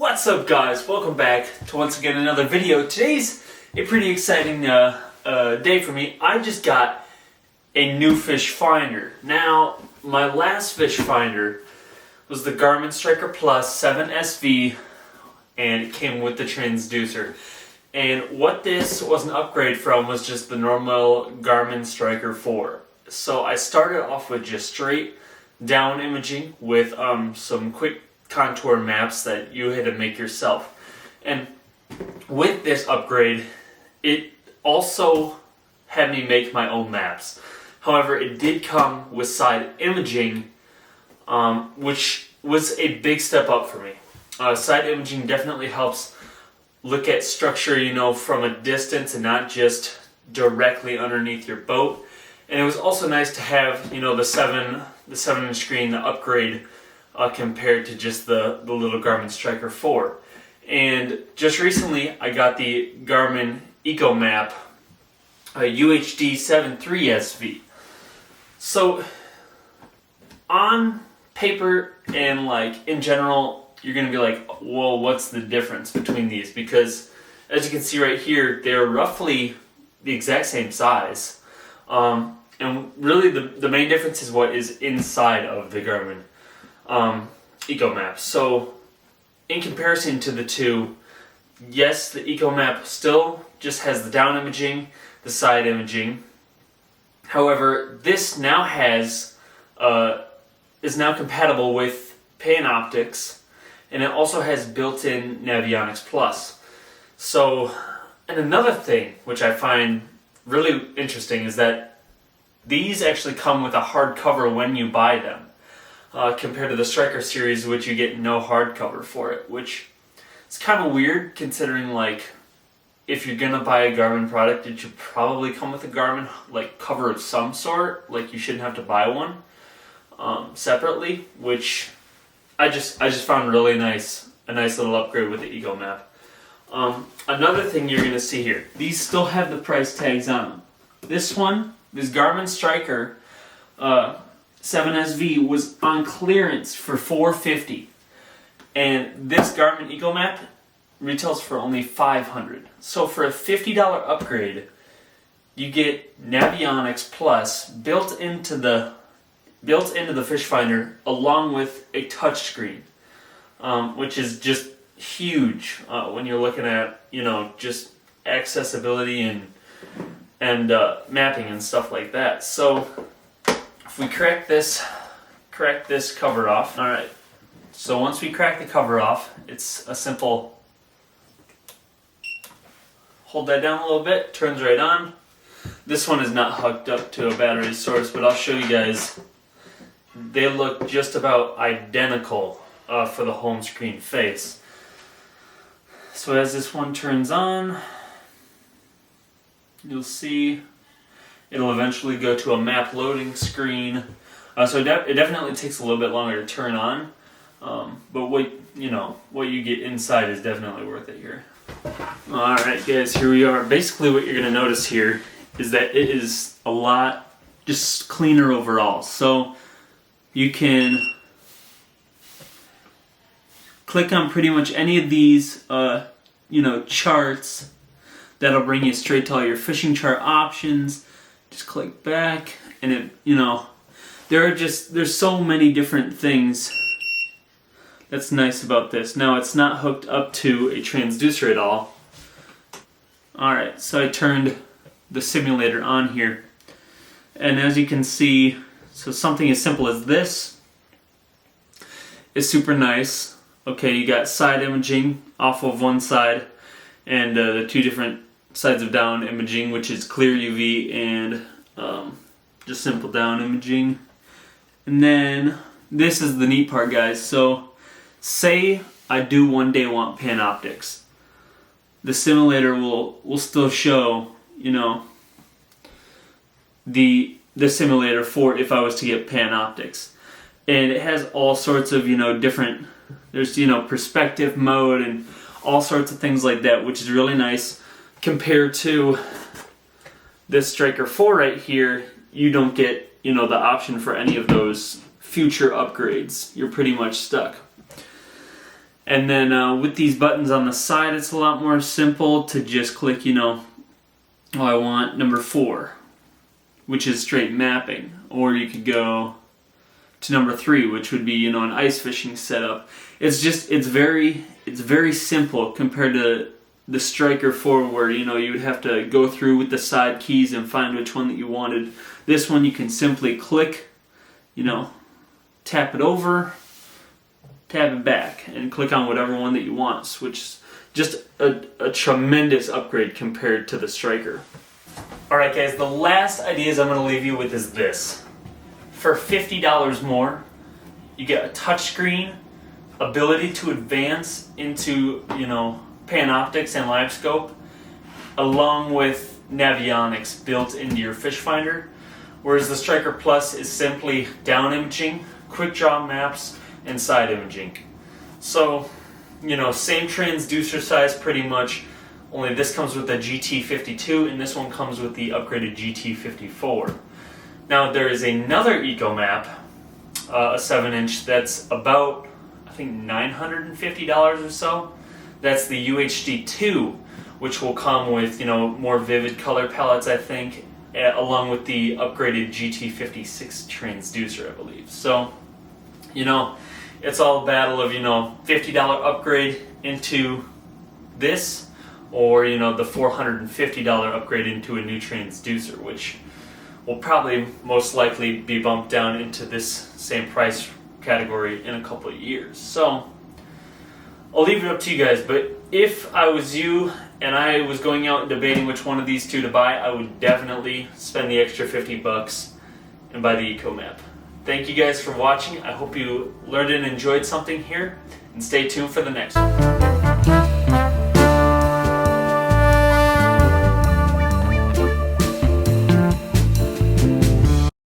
What's up, guys? Welcome back to once again another video. Today's a pretty exciting day for me. I just got a new fish finder. Now, my last fish finder was the Garmin Striker Plus 7SV, and it came with the transducer. And what this was an upgrade from was just the normal Garmin Striker 4. So I started off with just straight down imaging with some quick contour maps that you had to make yourself. And with this upgrade, it also had me make my own maps. However, it did come with side imaging, which was a big step up for me. Side imaging definitely helps look at structure, from a distance and not just directly underneath your boat. And it was also nice to have, the 7-inch screen, the upgrade, compared to just the little Garmin Striker 4. And just recently I got the Garmin Echomap UHD 73 SV. So on paper and in general, you're going to be like, well, what's the difference between these? Because as you can see right here, they're roughly the exact same size. And really the main difference is what is inside of the Garmin Echomap. So in comparison to the two, yes, the Echomap still just has the down imaging, the side imaging. However, this now is now compatible with Panoptics, and it also has built-in Navionics Plus. So, and another thing which I find really interesting is that these actually come with a hardcover when you buy them. Compared to the Striker series, which you get no hardcover for it, which is kind of weird considering if you're gonna buy a Garmin product, it should probably come with a Garmin cover of some sort. You shouldn't have to buy one separately, which I just found really nice, a nice little upgrade with the Echomap. Another thing you're gonna see here, these still have the price tags on them. This Garmin Striker 7SV was on clearance for $450, and this Garmin Echomap retails for only $500. So for a $50 upgrade, you get Navionics Plus built into the fish finder, along with a touchscreen, which is just huge when you're looking at just accessibility and mapping and stuff like that. So if we crack this cover off. Alright, so once we crack the cover off, it's a simple hold that down a little bit, turns right on. This one is not hooked up to a battery source, but I'll show you guys. They look just about identical for the home screen face. So as this one turns on, you'll see it'll eventually go to a map loading screen. So it definitely takes a little bit longer to turn on, but what you get inside is definitely worth it here. All right, guys, here we are. Basically, what you're going to notice here is that it is a lot just cleaner overall. So you can click on pretty much any of these, charts. That'll bring you straight to all your fishing chart options. Just click back, and there's so many different things that's nice about this. Now, it's not hooked up to a transducer at all. Alright, so I turned the simulator on here, and as you can see, so something as simple as this is super nice. Okay, you got side imaging off of one side, and the two different sides of down imaging, which is clear UV and just simple down imaging. And then this is the neat part, guys. So say I do one day want Panoptics, the simulator will still show the simulator for if I was to get Panoptics, and it has all sorts of different, there's perspective mode and all sorts of things like that, which is really nice. Compared to this Striker 4 right here, you don't get, the option for any of those future upgrades. You're pretty much stuck. And then with these buttons on the side, it's a lot more simple to just click, I want number 4, which is straight mapping. Or you could go to number 3, which would be, an ice fishing setup. It's very simple compared to the Striker 4, where, you would have to go through with the side keys and find which one that you wanted. This one you can simply click, tap it over, tap it back, and click on whatever one that you want, which is just a tremendous upgrade compared to the Striker. Alright guys, the last ideas I'm going to leave you with is this. For $50 more, you get a touchscreen, ability to advance into, Panoptics and live scope, along with Navionics built into your fish finder, whereas the Striker Plus is simply down imaging, quick draw maps, and side imaging. So, same transducer size pretty much, only this comes with a GT52 and this one comes with the upgraded GT54. Now there is another Echomap, a 7-inch, that's about, I think, $950 or so. That's the UHD2, which will come with, more vivid color palettes, I think, along with the upgraded GT56 transducer, I believe. So, it's all a battle of, $50 upgrade into this, or, the $450 upgrade into a new transducer, which will probably most likely be bumped down into this same price category in a couple of years. So, I'll leave it up to you guys, but if I was you and I was going out and debating which one of these two to buy, I would definitely spend the extra $50 and buy the Echomap. Thank you guys for watching. I hope you learned and enjoyed something here, and stay tuned for the next one.